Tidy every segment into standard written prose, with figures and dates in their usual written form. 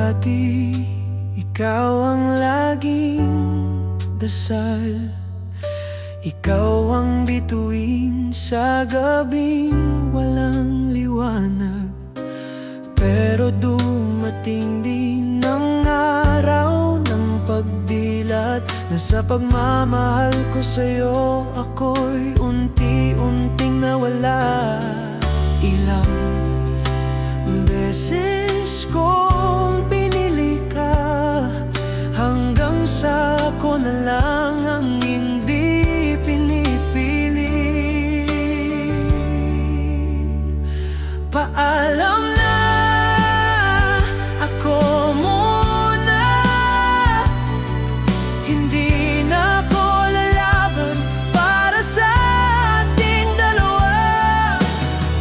dati, ikaw ang laging dasal. Ikaw ang bituin sa gabing walang liwanag. Pero dumating din ang araw ng pagdilat, na sa pagmamahal ko sa'yo ako'y unti-unting nawala. Ilang beses kong pinili ka, hanggang sa ako na lang ang hindi pinipili. Paalam na, ako muna. Hindi na ako lalaban para sa ating dalawa.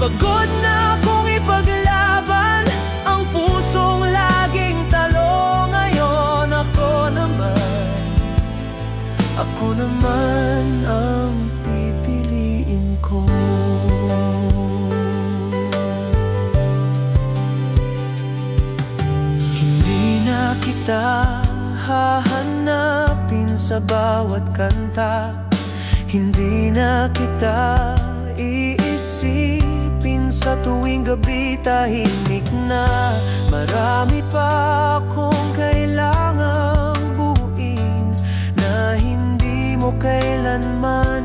Pagod na akong ipaglaban ang pusong laging talo. Ngayon ako naman ang pipiliin ko. Hindi na kita hahanapin sa bawat kanta. Hindi na kita iisipin sa tuwing gabi tahimik na. Marami pa akong kailangang buuin na hindi mo kailanman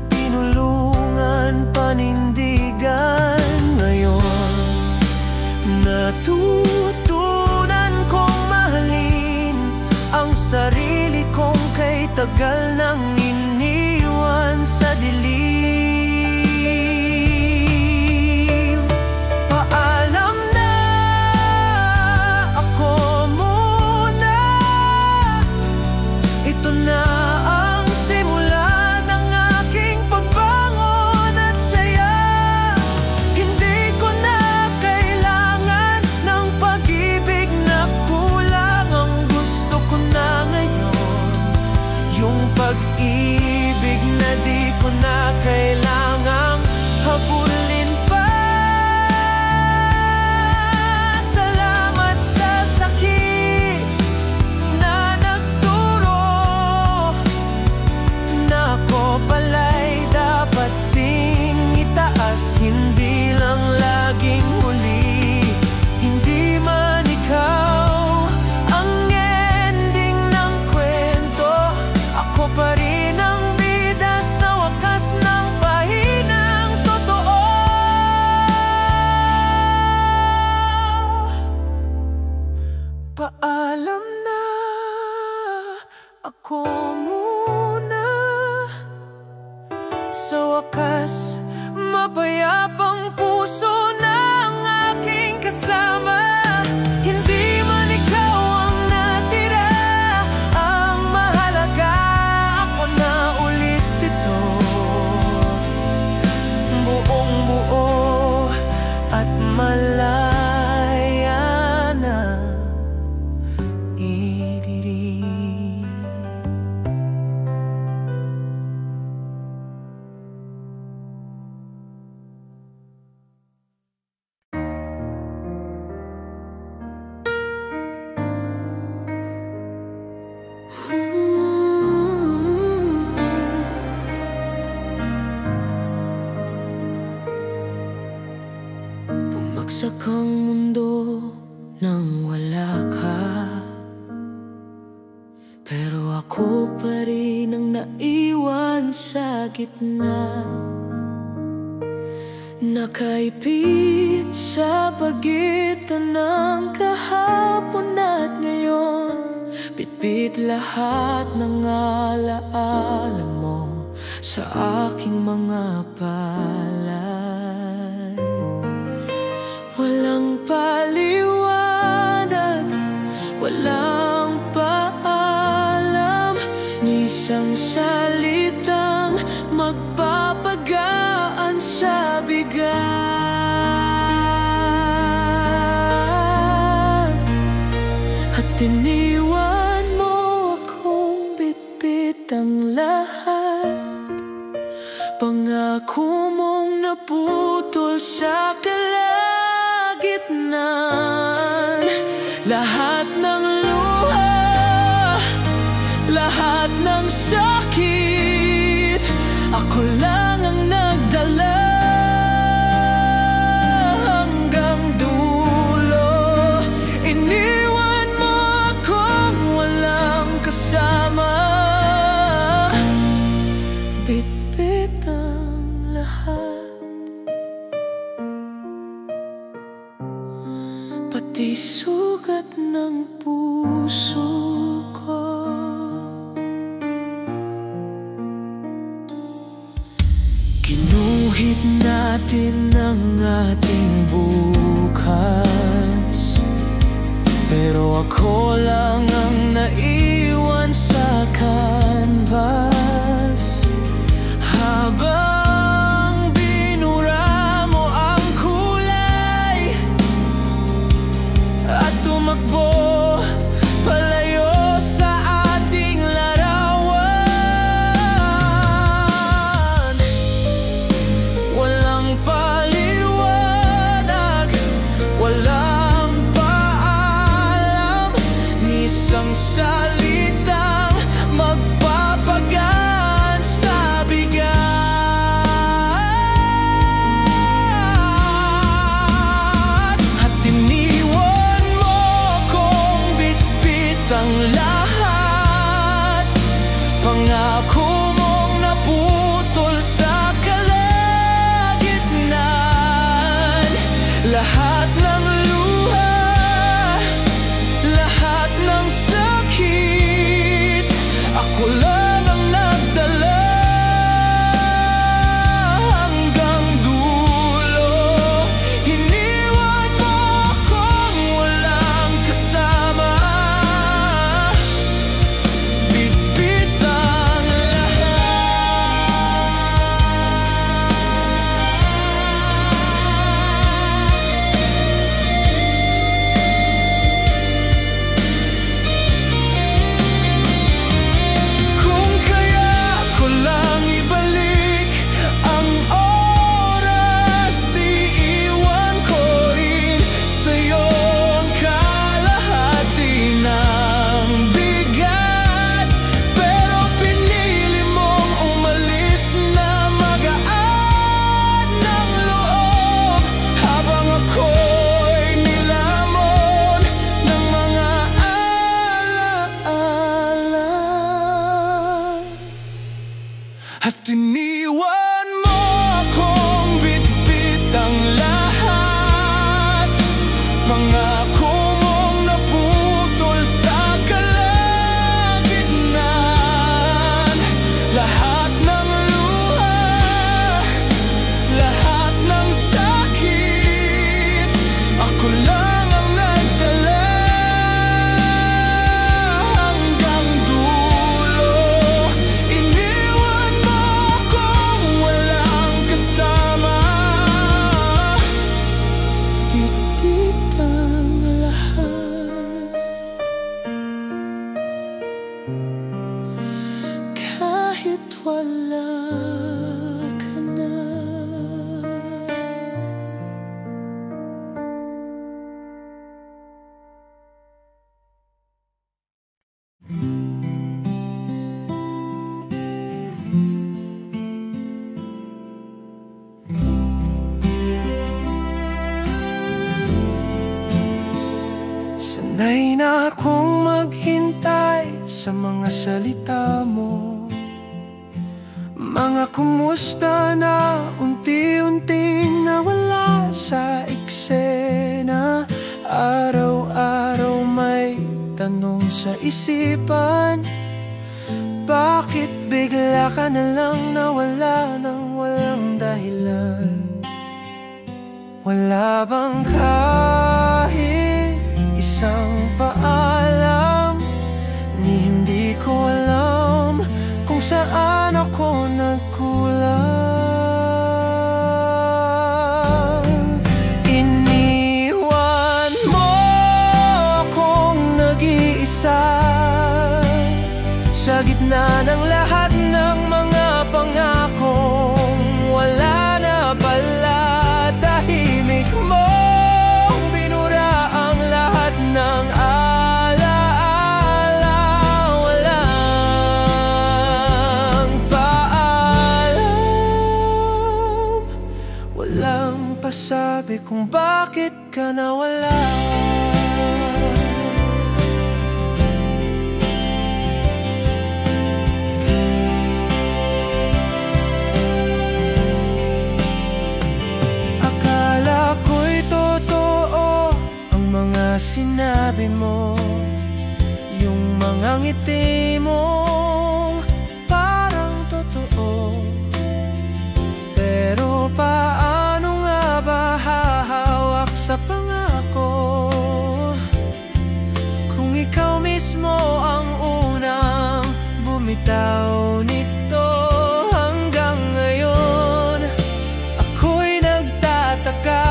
tinulungan panindigan. Ngayon natutunan kong mahalin ang sarili kong kay tagal nang iniwan sa dilim. Paalam na, ako muna. Ito na ang simula ng aking pagbangon at saya. Hindi ko na kailangan ng pag-ibig na kulang. Ang gusto ko na ngayon, yung pag-ibig na di ko na kailangang habulin pa. Salamat sa sakit na nagturo na ako pala'y dapat ding itaas, hindi lang laging huli. Hindi man ikaw ang ending ng kwento, ako pa rin ang bida sa wakas ng pahinang totoo. Paalam na, ako muna. Sa wakas, mapayapang puso ng aking kasama. Hindi man ikaw ang natira, ang mahalaga ako na ulit ito. Buong buo at malaya na idirin. Bumagsak ang mundo nang wala ka, pero ako pa rin ang naiwan sa gitna. Nakaipit sa pagitan ng kahapon at ngayon. Bitbit lahat ng alaala mo sa aking mga palad. Walang paliwanag, walang paalam, ni isang salitang magpapagaan sa bigat. At iniwan mo akong bitbit ang lahat. Pangako mong naputol sa kalagitnaan. Lahat lahat ng sakit, ako lang ang nagdala. Hanggang dulo, iniwan mo akong walang kasama. Bitbit ang lahat, pati sugat ng puso ko. Ginuhit natin ang ating bukas, pero ako lang ang naiwan sa canvas. Habang binura mo ang kulay at tumakbo palayo sa ating larawan, walang paliwanag, walang paalam, ni isang salitang magpapagaan sa bigat. At iniwan mo kong bitbit ang lahat, pangako mong naputol sa kalagitnaan. Lahat ng luha, lahat ng sakit, ako lang ang nagdala. Hanggang dulo, iniwan mo akong walang kasama. Bitbit ang Kung kaya ko lang ibalik ang oras, iiwan ko rin sa'yo ang kalahati ng bigat. Pero pinili mong umalis na magaan ng loob, habang ako'y nilamon ng mga alaala. At iniwan mo akong bitbit ang lahat, pangako mong naputol sa kalagitnaan. Lahat ng luha, lahat ng sakit, ako lang ang nagdala. Hanggang dulo, iniwan mo akong walang kasama. Bitbit ang lahat, kahit wala ka na. Sanay na akong maghintay sa mga salita mo, mga kumusta na unti-unting nawala sa eksena. Araw-araw may tanong sa isipan, bakit bigla ka na lang nawala nang walang dahilan? Wala bang kahit isang paalam, ni hindi ko alam kung saan ako nagkulang. Iniwan mo akong nag-iisa sa gitna ng lahat ng mga pangakong wala na pala. Tahimik mong binura ang lahat ng alaala. Walang kung bakit ka nawala. Akala ko'y totoo ang mga sinabi mo, yung mga ngiti mong parang totoo. Pero paano nga ba hahawak sa pangako kung ikaw mismo ang unang bumitaw nito? Hanggang ngayon ako'y nagtataka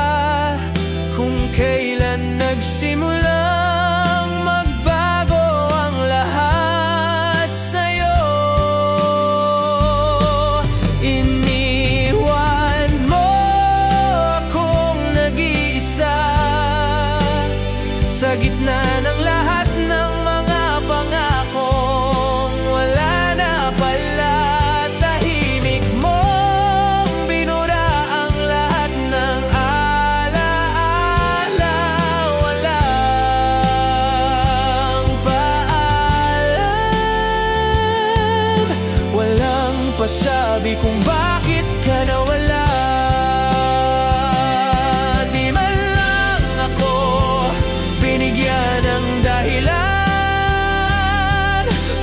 kung kailan nagsimulang magbago ang lahat sa'yo. Iniwan mo akong nag-iisa sa gitna ng lahat ng mga pangakong wala na pala. Tahimik mong binura ang lahat ng alaala. Walang paalam, walang pasabi kung bakit ka nawala. Di man lang ako binigyan ng dahilan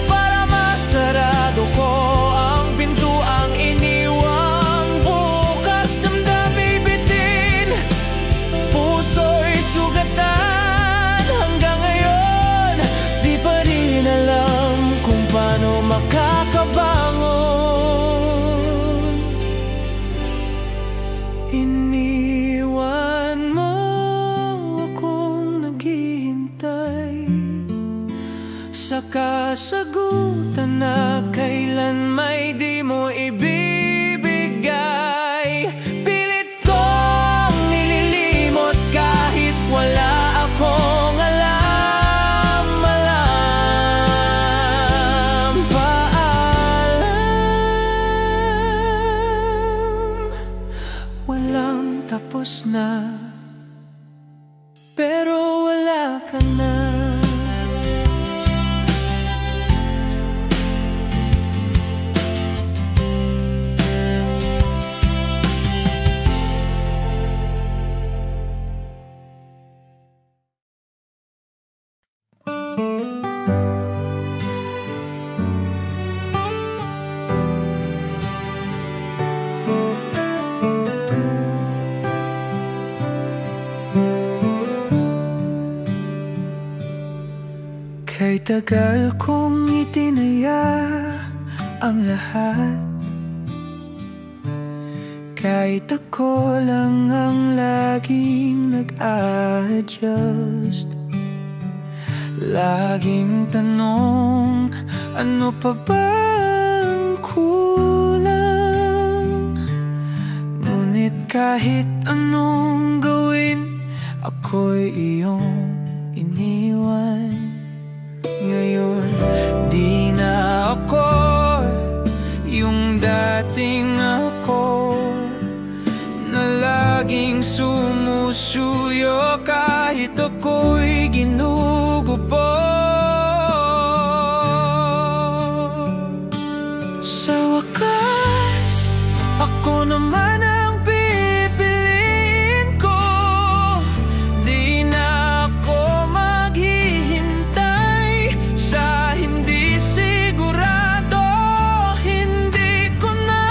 para masarado ko ang pintuang iniwang bukas. Damdamin bitin, puso'y sugatan. Hanggang ngayon di pa rin alam kung paano makakabangon. Iniwan mo akong naghihintay sa kasagutan na kailan may di mo ibibigay. Pilit kong nililimot kahit wala akong alam. Alam, paalam, walang tapos na, pero wala ka na. Kay tagal kong itinaya ang lahat, kahit ako lang ang laging nag-a-adjust. Laging tanong, ano pa bang kulang? Ngunit kahit anong gawin, ako'y iyong iniwan. Ngayon di na ako yung dating ako na laging sumusuyo kahit ako'y ginugupo. Sa wakas, ako naman ang pipiliin ko. Di na ako maghihintay sa hindi sigurado. Hindi ko na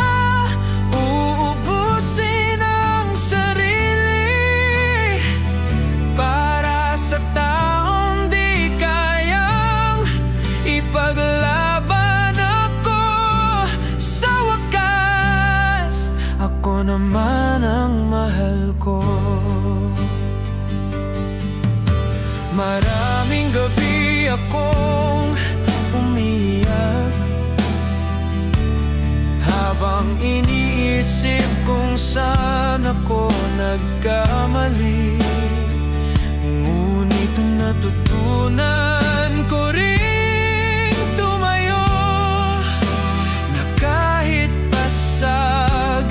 uubusin ang sarili para sa taong di kayang ipaglaban ako. Sa wakas, ako naman ang mahal ko. Maraming gabi akong umiyak habang iniisip kung saan ako nagkamali. Ngunit natutunan ko ring tumayo na kahit pasag,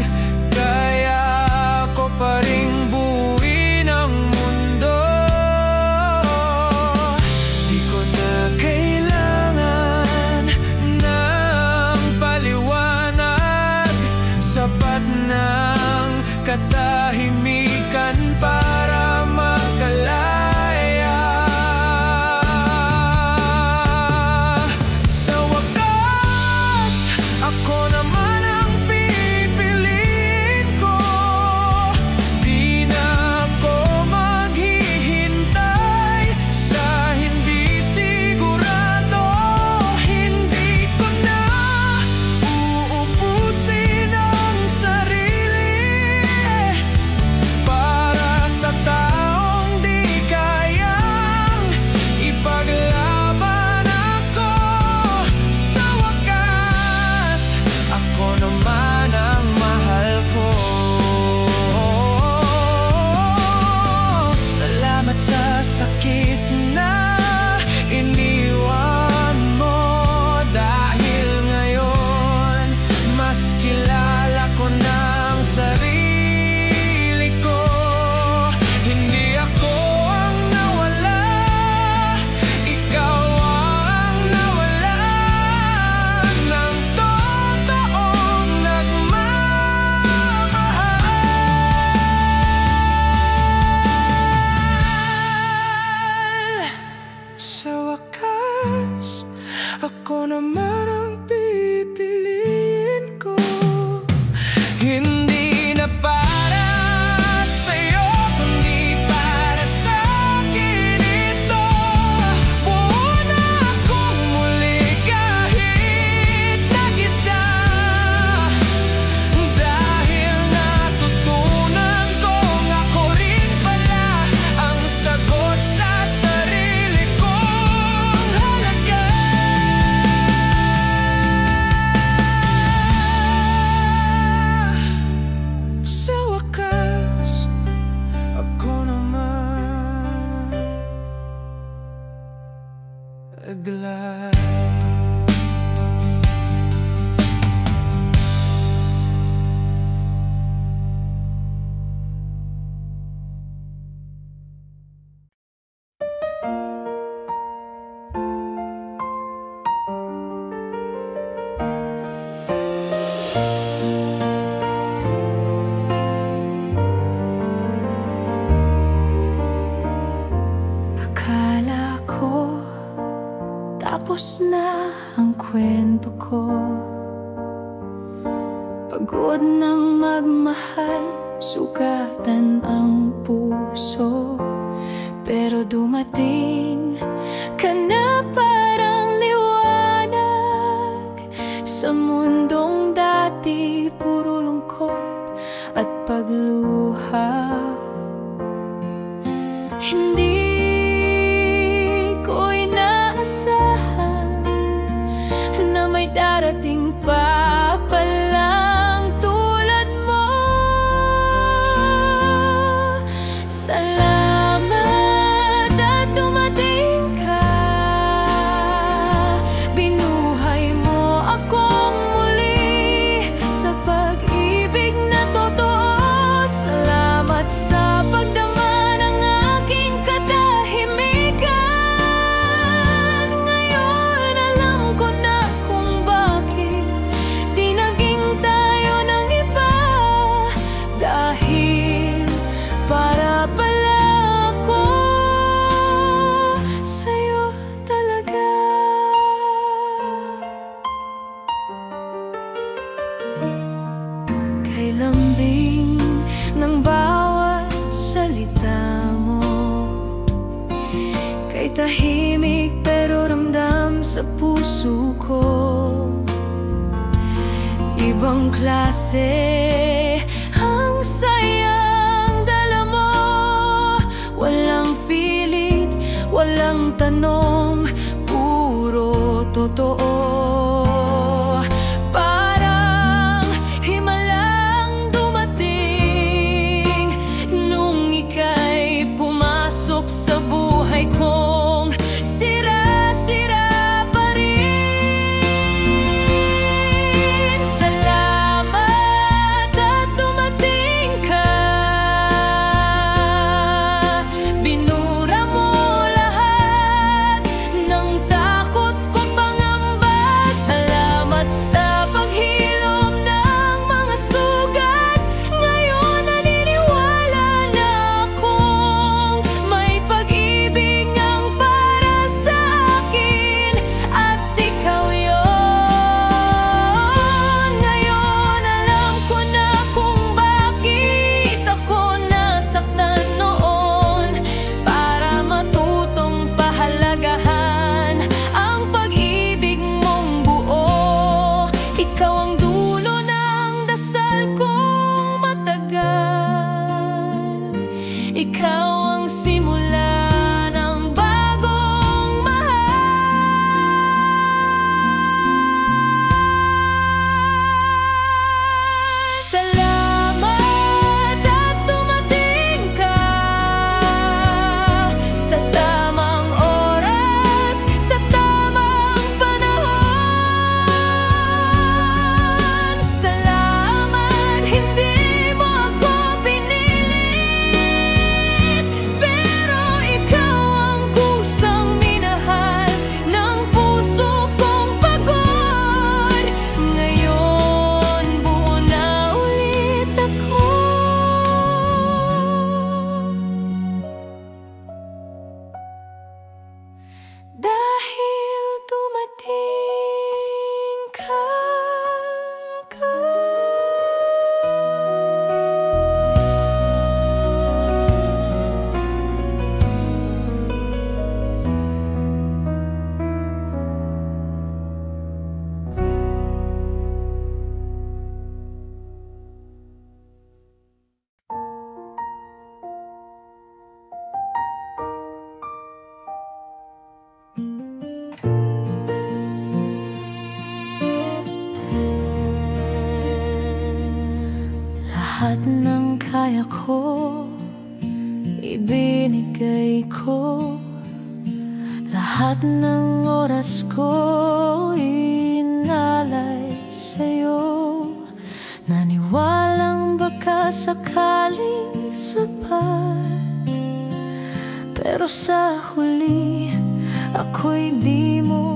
kaya ko pa ring buuin tapos na ang kwento ko. Pagod ng magmahal, sugatan ang puso. Pero dumating ka na parang liwanag sa mundong dati puro lungkot at pagluha. Hindi ko inaasahan na may darating pa palang tulad mo. Salamat at dumating ka, binuhay mo akong muli sa pag-ibig na totoo. Salamat sa pagdama ng aking katahimikan. Ngayon alam ko na kung bakit di naging tayo ng iba, dahil para pala ako sa'yo talaga. Kay lambing ng bawat salita mo, kay tahimik pero ramdam sa puso ko. Ibang klase ang sayang dala mo, walang pilit, walang tanong, puro totoo. Parang himalang dumating nung ika'y pumasok sa buhay kong sira-sira pa rin. Salamat at dumating ka, binura mo lahat ng takot ko't pangamba. Salamat sa paghilom ng mga sugat. Ngayon naniniwala na akong may pag-ibig ang para sa akin, at ikaw yun. Ngayon alam ko na kung bakit ako nasaktan noon, para matutong pahalagahan ang pag-ibig mong buo. Ikaw ang dulo ng dasal kong matagal, ikaw ang simula ng bagong mahal. Salamat at dumating ka sa tamang oras, sa tamang panahon. Salamat, hindi mo ako pinilit, pero ikaw ang kusang minahal ng puso kong pagod. Ngayon buo na ulit ako, dahil dumating ka. Lahat ng kaya ko, ibinigay ko. Lahat ng oras ko, inalay sa'yo. Naniwalang baka sakaling sapat, pero sa huli, ako'y di mo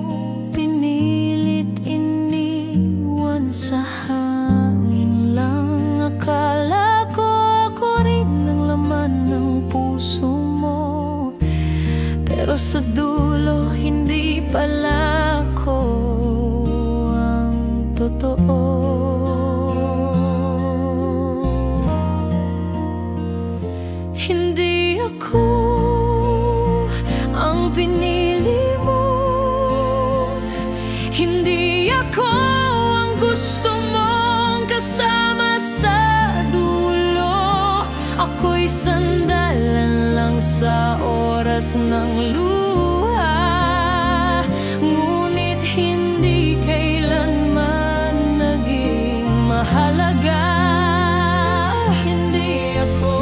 pinilit iniwan sa hangin lang. Akala ko ako rin ang laman ng puso mo, pero sa dulo hindi pala. Hindi ako ang gusto mong kasama sa dulo. Ako'y sandalan lang sa oras ng luha, ngunit hindi kailanman naging mahalaga. Hindi ako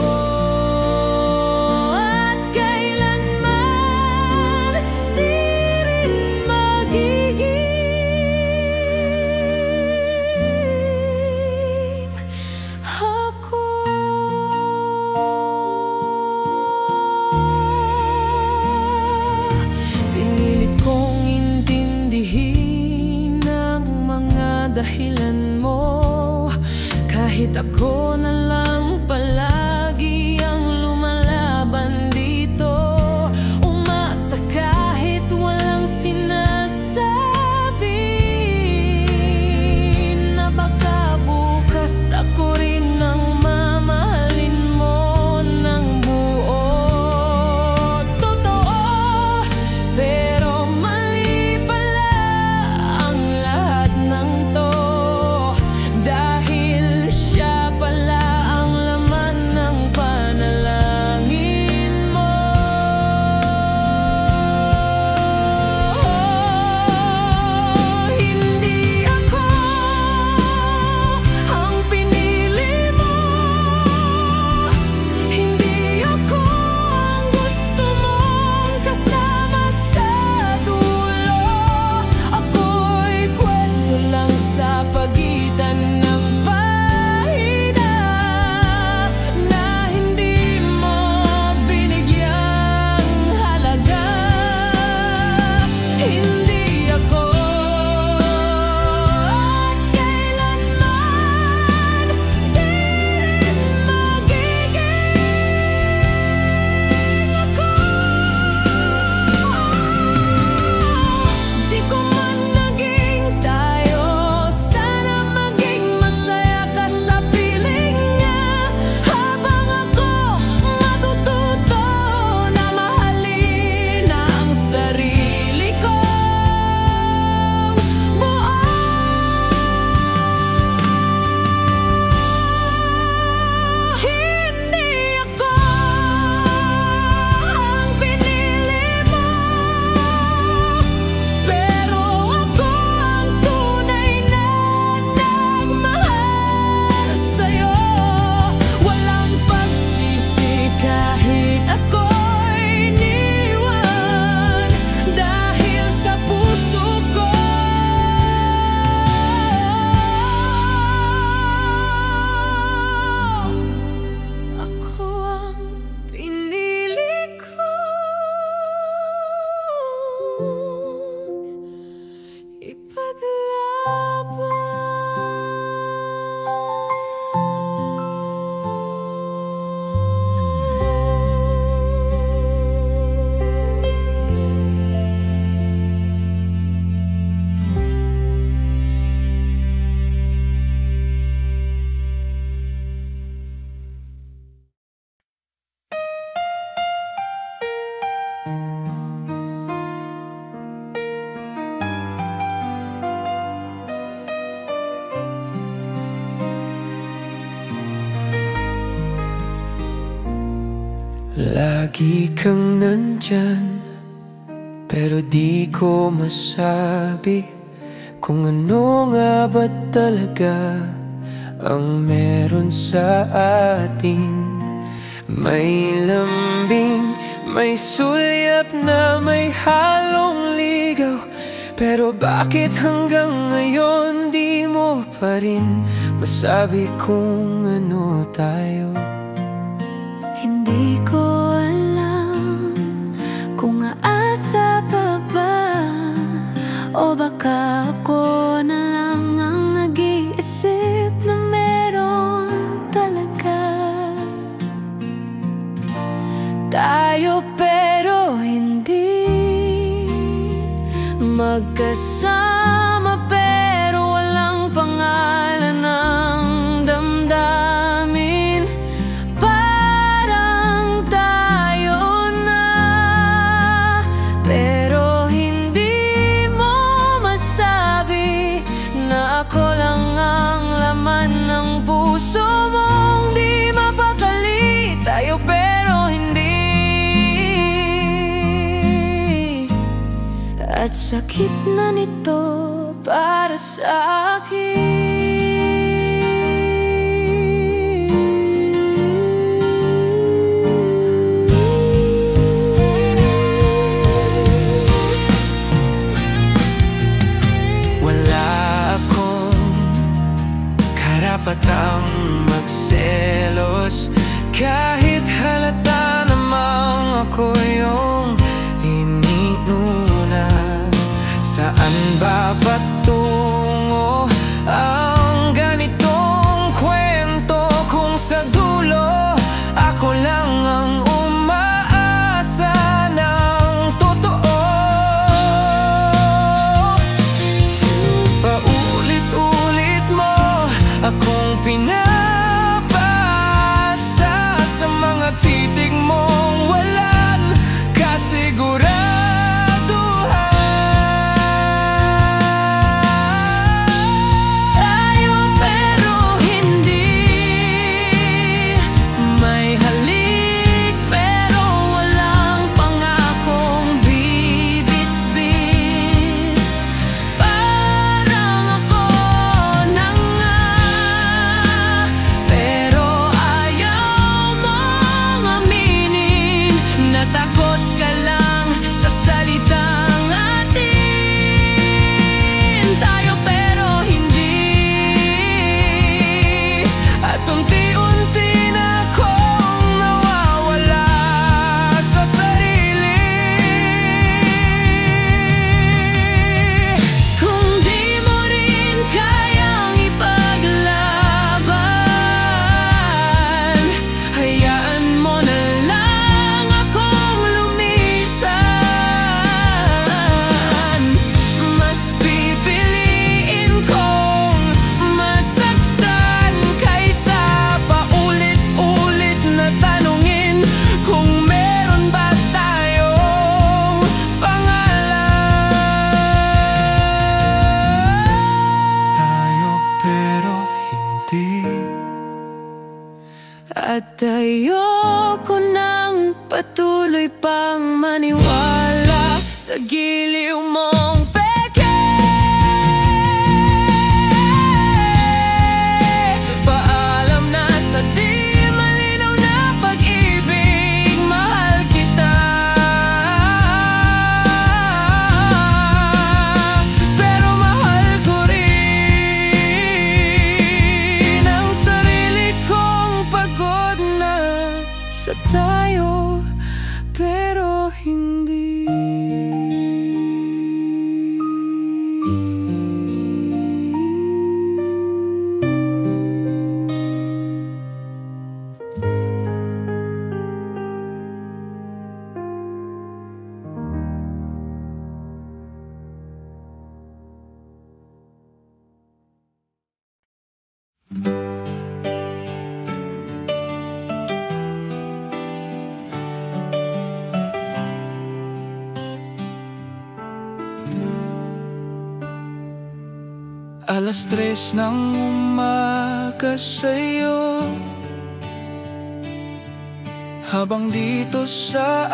at kailanman di rin magiging ako. Pinilit kong intindihin ang mga dahilan mo, kahit ako na lang palagi ang lumalaban dito. Umasa kahit walang sinasabi, na baka bukas ako rin ang mamahalin mo ng buo. Totoo, pero mali pala ang lahat ng to, dahil siya pala ang laman ng panalangin mo. Hindi ako ang pinili mo, hindi ako ang gusto mong kasama sa dulo. Ako'y kwento lang sa pagitan ng pahina na hindi mo binigyang halaga. Hindi ako at kailanman di rin magiging ako. Di ko man naging tayo, sana maging masaya ka sa piling niya, habang ako matututo na mahalin ang sarili ko buo. Hindi ako ang pinili mo, pero ako ang tunay na nagmahal sa'yo. Walang pagsisi kahit ako'y iniwan, dahil sa puso ko ako ang pinili ko. Lagi kang nandyan, pero di ko masabi kung ano nga ba talaga ang meron sa atin. May lambing, may sulyap na may halong ligaw, pero bakit hanggang ngayon di mo pa rin masabi kung ano tayo? Hindi ko alam kung aasa pa ba, o baka ako na lang ang nag-iisip na meron talaga tayo, pero hindi magkasama, pero walang pangalan ng damdamin. Parang tayo na, pero hindi mo masabi at sakit na nito para sa akin. Wala akong karapatang magselos, kahit halata namang ako yung iniuna. Saan ba patungo ang ganitong kwento kung sa dulo ako lang ang umaasa ng totoo? Paulit-ulit mo akong pinapasa sa mga titig mong walang kasiguraduhan. Tayo pero hindi, may halik pero walang pangakong bibit-bit. Parang ako na nga, pero ayaw mong aminin. Natakot ka lang sa salitang atin. Tayo pero hindi, at unti-unti na akong nawawala sa sarili. Kung di mo rin kayang ipaglaban, hayaan mo na lang akong lumisan. Mas pipiliin kong masaktan kaysa paulit-ulit na tanungin kung meron ba tayong pangalan. Tayo pero hindi, At ayoko nang patuloy pang maniwala sa giliw mong peke. Paalam na sa di malinaw na pag-ibig, mahal kita. Pero mahal ko rin ang sarili kong pagod na sa tayo pero hindi. Alas 3 ng umaga sa'yo, habang dito sa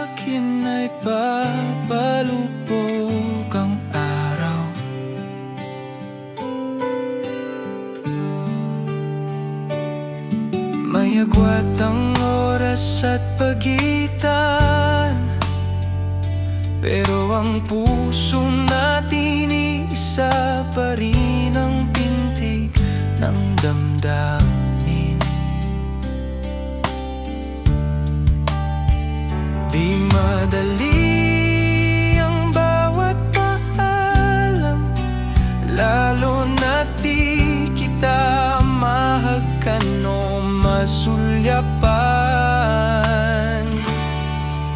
akin ay papalubog ang araw. May agwat ang oras at pagitan, pero ang puso natin isa pa rin ang pintig ng damdamin. Di madali ang bawat paalam, lalo na't di kita mahagkan o masulyapan.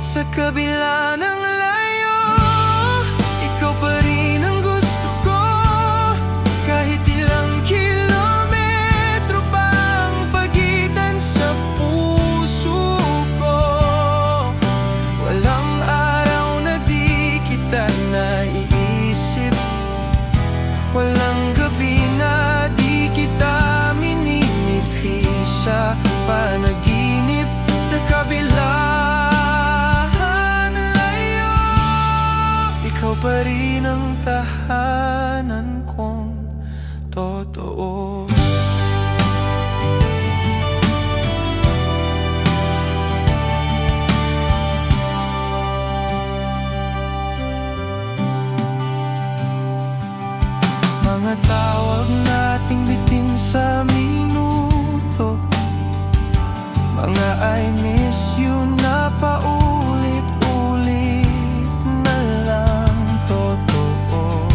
Sa kabila ng layo, ikaw pa rin ang gusto ko. Kahit ilang kilometro pa ang pagitan sa puso ko, walang araw na di kita naiisip, walang gabi na di kita minimithi sa panaginip. Sa kabila ng mga tawag nating bitin sa minuto, mga I miss you na paulit-ulit na lang totoo.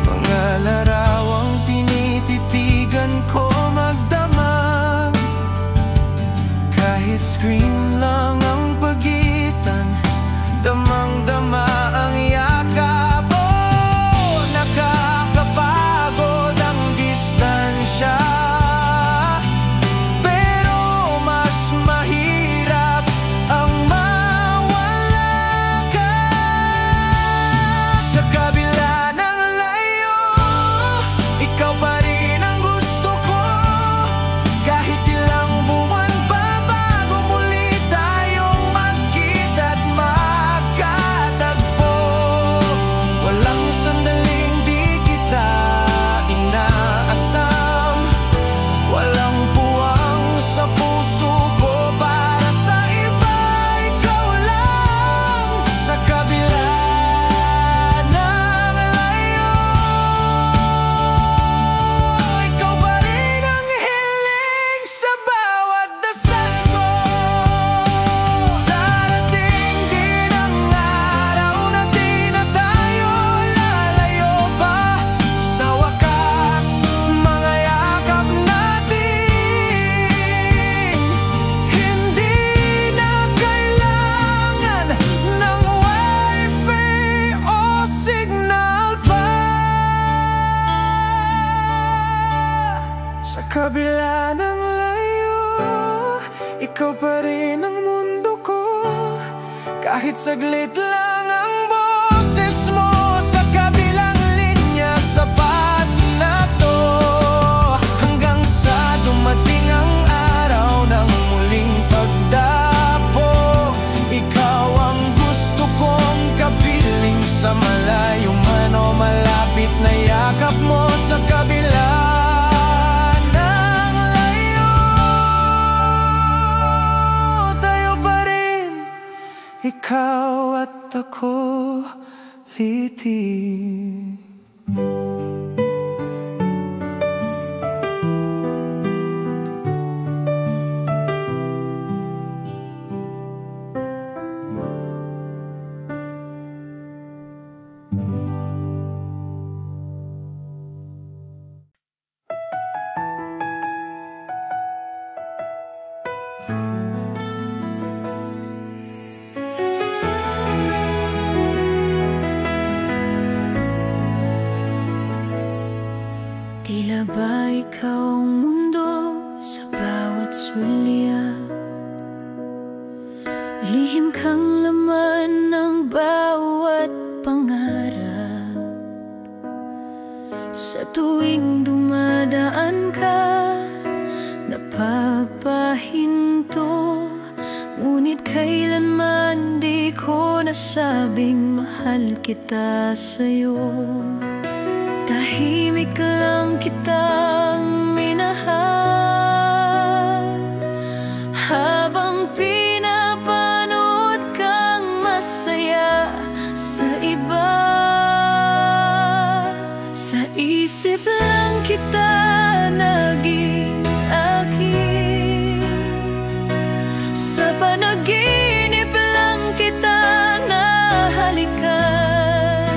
Mga larawang tinititigan ko magdamag, kahit screen lang ang pagitan, damang-dama ang yakap. Oh, nakakapagod ang distansya, pero mas mahirap ang mawala ka. Sa kabila ng layo, ikaw pa rin ang gusto ko. Kahit ilang buwan pa bago muli tayong magkita at magkatagpo, walang sandaling di kita inaasam, walang puwang sa puso ko para sa iba. Ikaw lang sa kabila ng layo, ikaw pa rin ang hiling sa bawat dasal ko. Darating din ang araw na di na tayo lalayo pa. Sa wakas, mga yakap natin, hindi na kailangan ng wifi o signal pa. Sa kabila ng layo, ikaw pa rin ang mundo ko. Kahit saglit lang ang boses mo sa kabilang linya, sapat na to. Hanggang sa dumating ang araw ng muling pagdapo, ikaw ang gusto kong kapiling. Sa malayo man o malapit na yakap mo, sa kabila ng layo, tayo pa rin, ikaw at ako, litin. Tila ba ikaw ang mundo sa bawat sulyap? Lihim kang laman ng bawat pangarap. Sa tuwing dumadaan ka, napapahinto. Ngunit kailanman di ko nasabing mahal kita sa'yo. Tahimik lang kitang minahal, habang pinapanood kang masaya sa iba. Sa isip lang kita naging akin, sa panaginip lang kita nahalikan.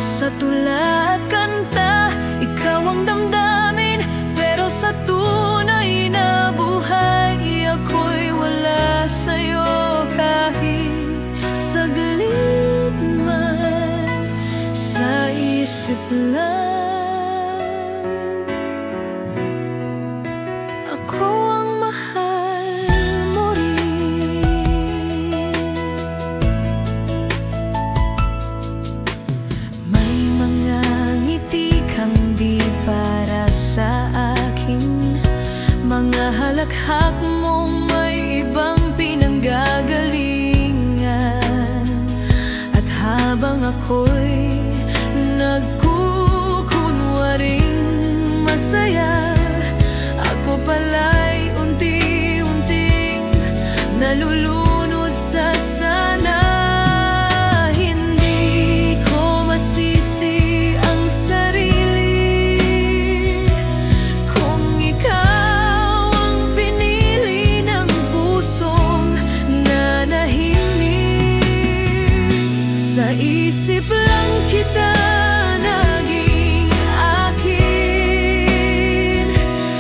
Sa tula at kanta, ikaw ang damdamin, pero sa tunay na buhay, ako'y wala sa'yo kahit saglit man. Sa isip lang, ako ang mahal mo rin. May mga ngiti kang di para sa akin, mga halakhak mong may ibang pinanggagalingan. At habang ako'y nagkukunwaring masaya, ako pala'y unti-unting nalulunod sa sanay. isip lang kita naging akin.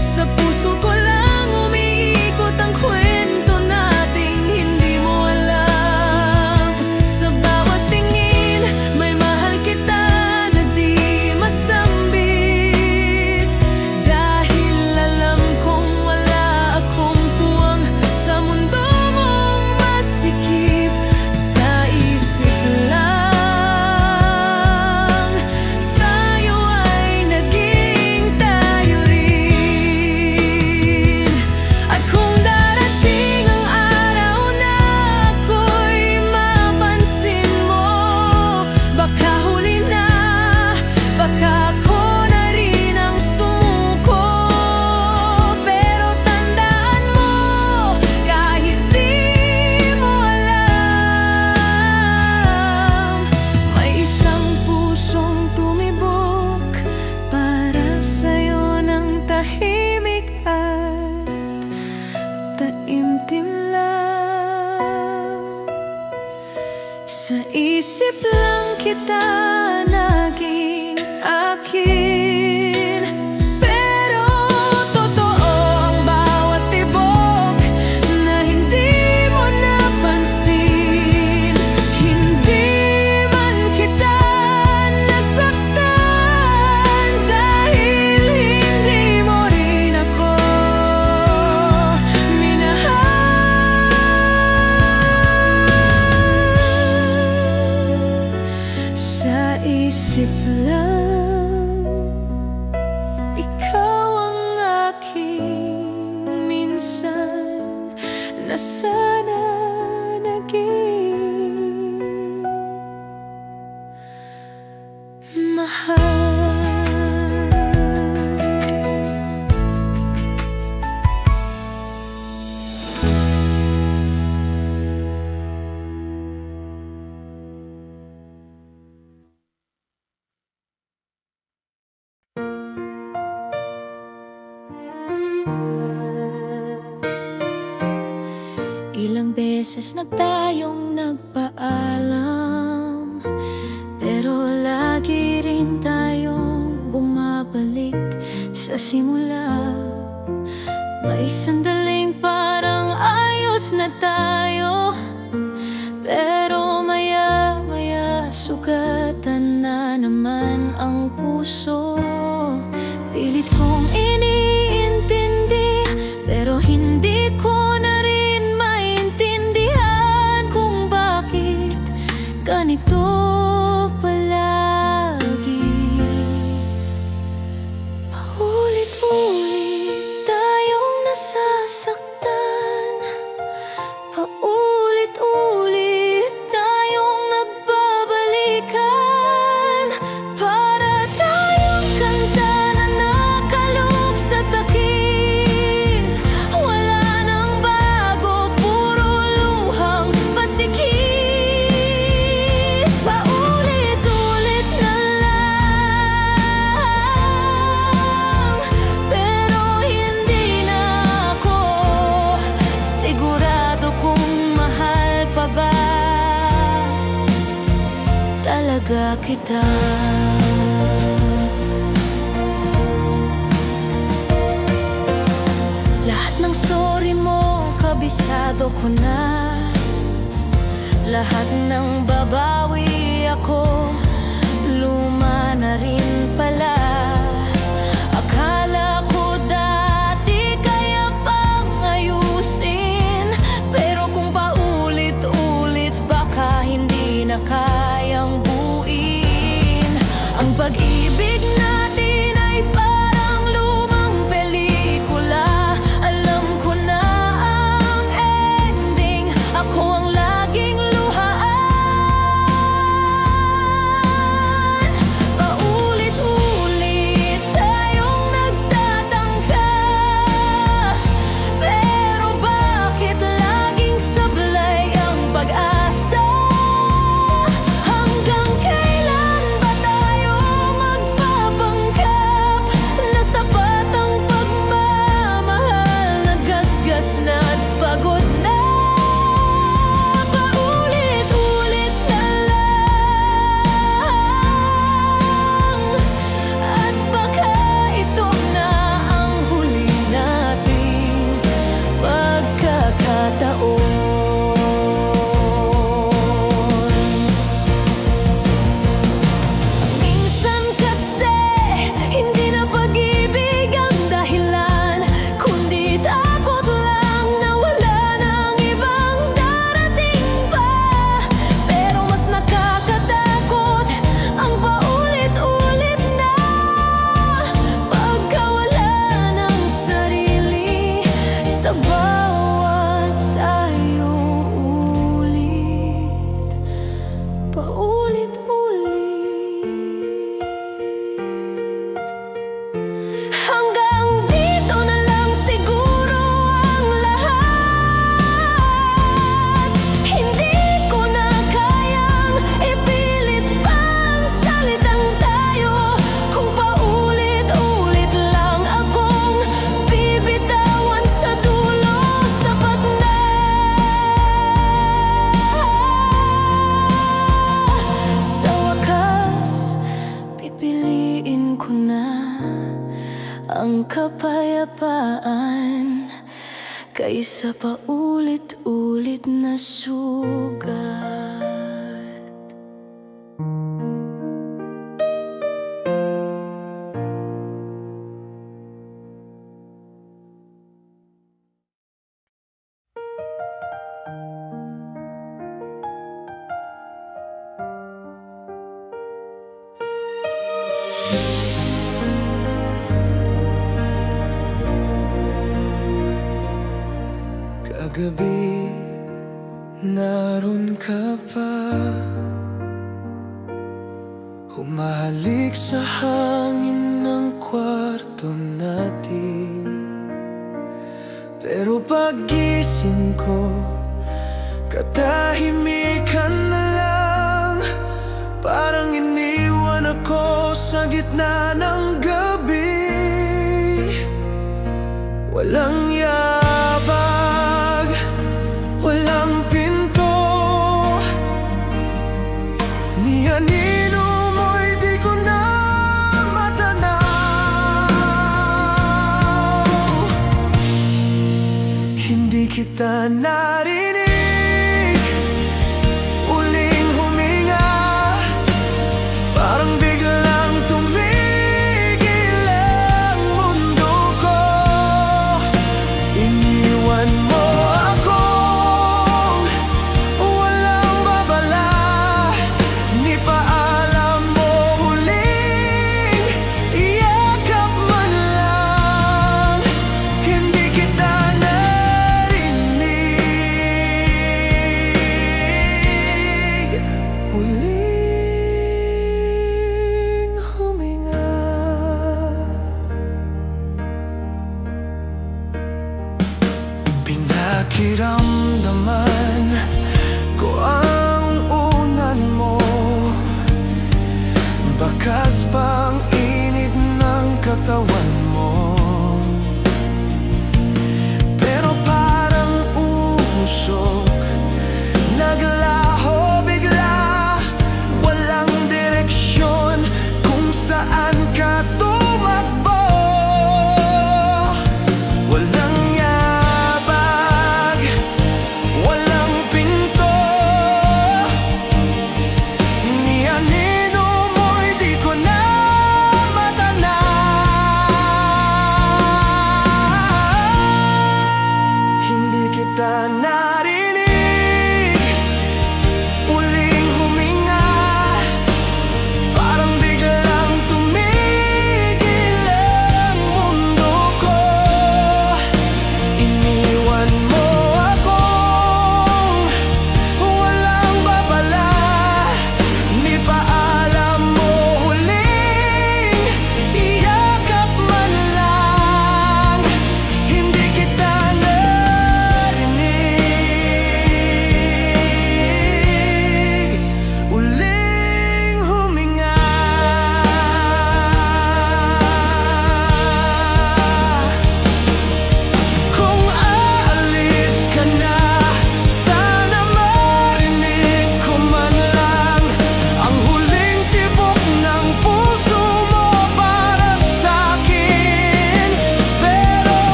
Sa puso ko lang umiikot ang kwento nating hindi mo alam. Sa bawat tingin may mahal kita na di masambit. Dahil alam kong wala akong puwang sa mundo mong masikip. Sa isip lang tayo ay naging tayo rin. At kung darating ang araw na ako'y mapansin mo, baka huli na, baka ako na rin ang sumuko. Pero tandaan mo, kahit di mo alam, may isang pusong tumibok para sa'yo ng tahimik at taimtim lang. Sa isip lang kita naging akin. Pero totoo ang bawat tibok na hindi mo napansin. Hindi man kita nasaktan dahil hindi mo rin ako minahal. Sa isip lang, ikaw ang aking minsan na sana naging mahal. Ilang beses na tayong nagpaalam, pero lagi rin tayong bumabalik sa simula. May sandaling parang ayos na tayo, pero maya-maya sugatan na naman ang puso. Pilit kong iniintindi, pero hindi ko na rin maintindihan kung bakit ganito palagi. Paulit-ulit tayong nasasaktan, paulit-ulit tayong nagbabalikan. Para tayong kanta na nakaloob sa sakit. Wala nang bago, puro luhang pasikit. Paulit-ulit na lang, pero hindi na ako sigurado kung mahal pa ba talaga kita. Lahat ng sorry mo, kabisado ko na. Lahat ng babawi ako, luma na rin pala. Akala ko dati kaya pang ayusin, pero kung paulit-ulit baka hindi na kayang buuin. Ang pag-ibig natin ay parang lumang pelikula. Alam ko na ang ending, ako ang laging luhaan. Paulit-ulit tayong nagtatangka, pero bakit laging sablay ang pag-asa? Hanggang kailan ba tayo magpapatuloy? kapayapaan kaysa paulit-ulit na sugat. Kagabi, naroon ka pa, humahalik sa hangin ng kwarto natin. Pero paggising ko, katahimikan na lang. Parang iniwan ako sa gitna ng gabi. Walang yabag, walang pinto, ni anino mo'y di ko na matanaw. Hindi kita narinig, uling huminga, parang biglang tumigil ang mundo ko. Iniwan mo akong walang babala, ni paalam mo huling iyakap man lang. Hindi kita narinig.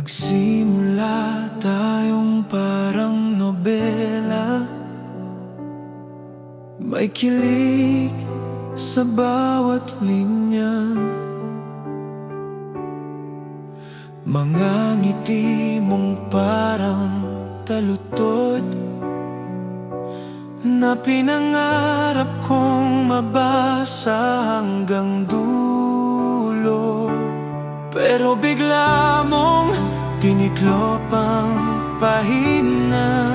Nagsimula tayong parang nobela, may kilig sa bawat linya, mga ngiti mong parang talutod na pinangarap kong mabasa hanggang dulo. Pero bigla mong tiniklop ang pahina,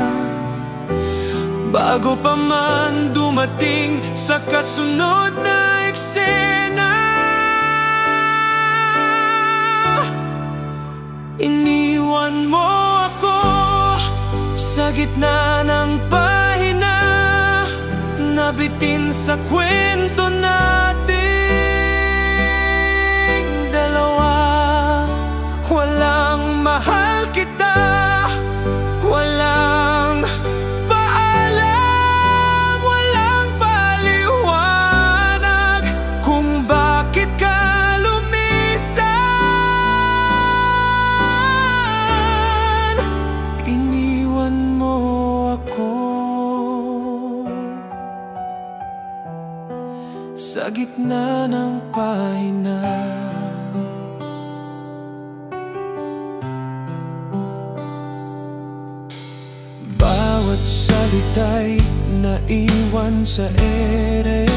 bago pa man dumating sa kasunod na eksena. Iniwan mo ako sa gitna ng pahina, nabitin sa kwento nating dalawa. Walang mahal kita, walang paalam, walang paliwanag kung bakit ka lumisan. Iniwan mo ako sa gitna ng pahina. Bawat salita'y naiwan sa ere,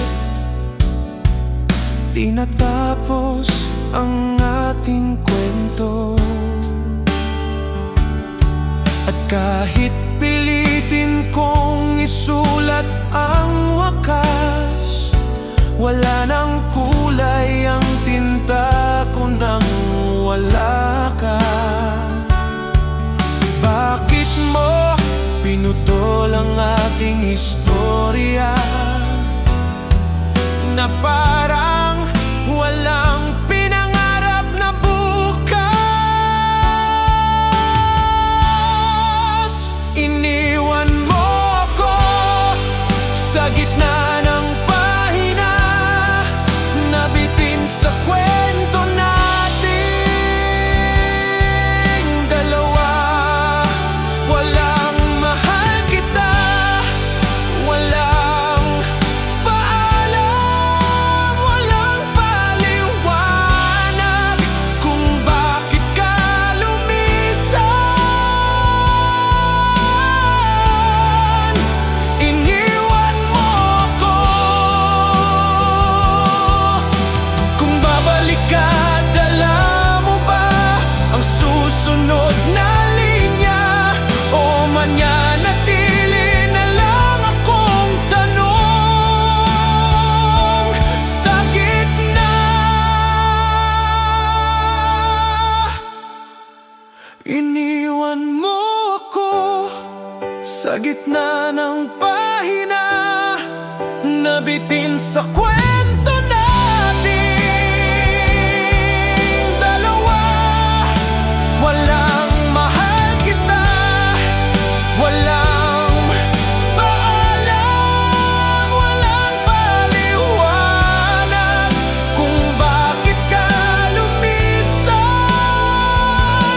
di natapos ang ating kwento. At kahit pilitin kong isulat ang wakas, wala nang kulay ang tinta ko nang wala ka. Bakit mo pinutol ang ating istorya na parang walang pinangarap na bukas? Iniwan mo ako sa gitna ng pahina, nabitin sa kwento nating dalawa. Walang mahal kita, walang paalam, walang paliwanag kung bakit ka lumisan. Iniwan mo ako. Kung babalik ka, dala mo ba ang susunod na linya? O manyanatili na lang akong tanong sa gitna? Iniwan mo ako sa gitna ng pahina, nabitin sa kwento nating dalawa. Walang mahal kita, walang paalam, walang paliwanag kung bakit ka lumisan.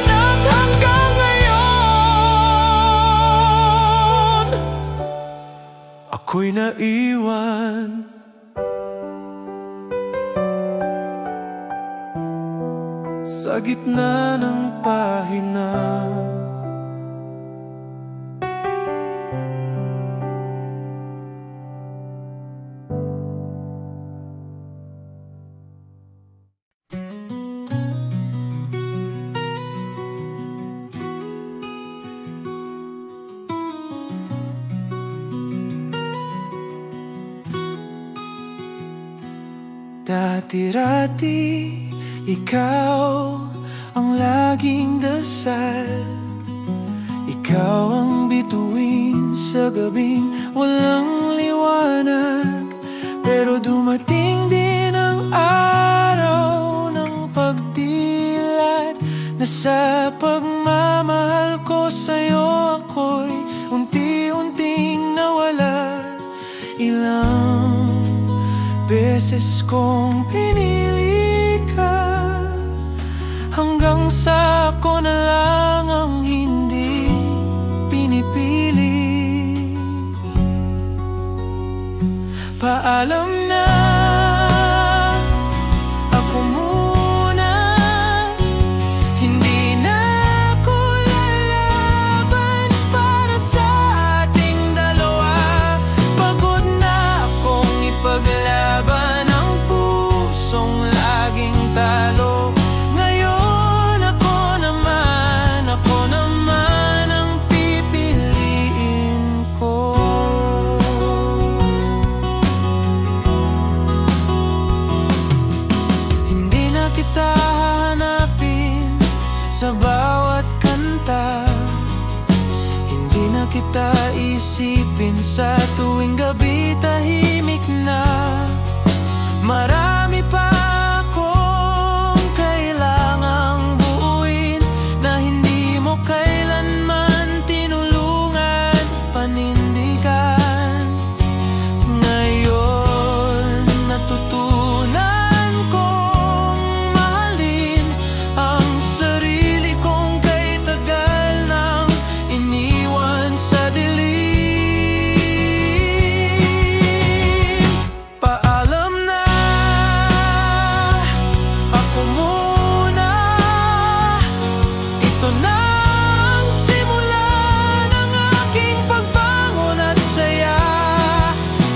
At hanggang ngayon, ako'y naiwan sa gitna ng pahina. Dati-dati, ikaw ang laging dasal, ikaw ang bituin sa gabing walang liwanag. Pero dumating din ang araw ng pagdilat, na sa pagmamahal ko sa'yo ako'y unti-unting nawala. Ilang beses kong pinili ka hanggang sa ako na lang ang hindi pinipili. Paalam na, ako muna. Hindi na ako lalaban para sa ating dalawa. Pagod na akong ipaglaban ang pusong laging talo. Ngayon ako naman ang pipiliin ko. Hindi na kita hahanapin sa bawat kanta. Hindi na kita isipin sa tuwing gabi tahimik na. Marami pa akong kailangang buuin na hindi mo kailanman tinulungan, panindigan. Ngayon natutunan kong mahalin ang sarili kong kay tagal nang iniwan sa dilim. Paalam na, ako muna. Ito na ang simula ng aking pagbangon at saya.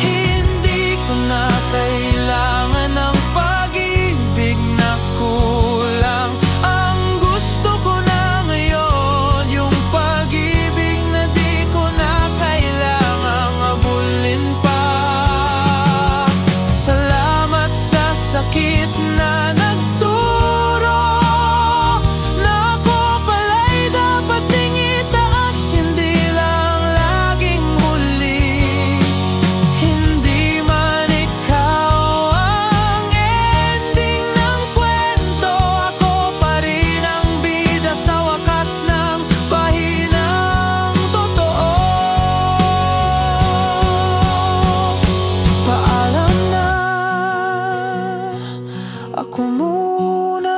Hindi ko na kailangan ng pag-ibig na kulang. Ang gusto ko na ngayon, yung pag-ibig na di ko na kailangang abulin pa. Salamat sa sakit na nagturo na ako pala'y dapat ding itaas, hindi lang laging huli. Hindi man ikaw ang ending ng kwento, ako pa rin ang bida sa wakas ng pahinang totoo. Paalam na, ako muna.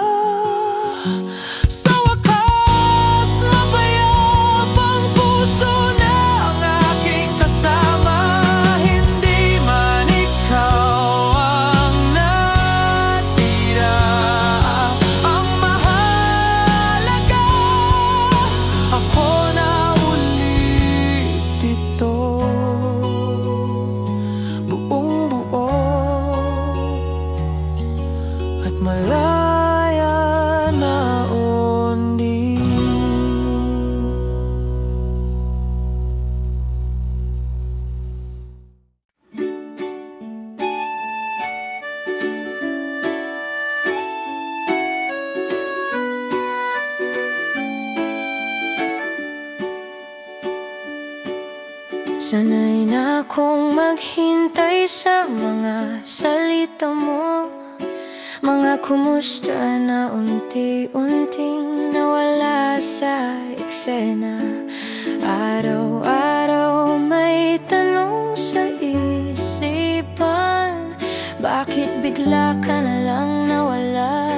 Sa wakas, mapayap ang puso na ang aking kasama. Hindi man ikaw ang natira, ang mahalaga, ako na ulit dito, buong buo at malaya na undi. Sanay na akong maghintay sa mga salita mo, mga kumusta na unti-unting nawala sa eksena. Araw-araw may tanong sa isipan, bakit bigla ka na lang nawala?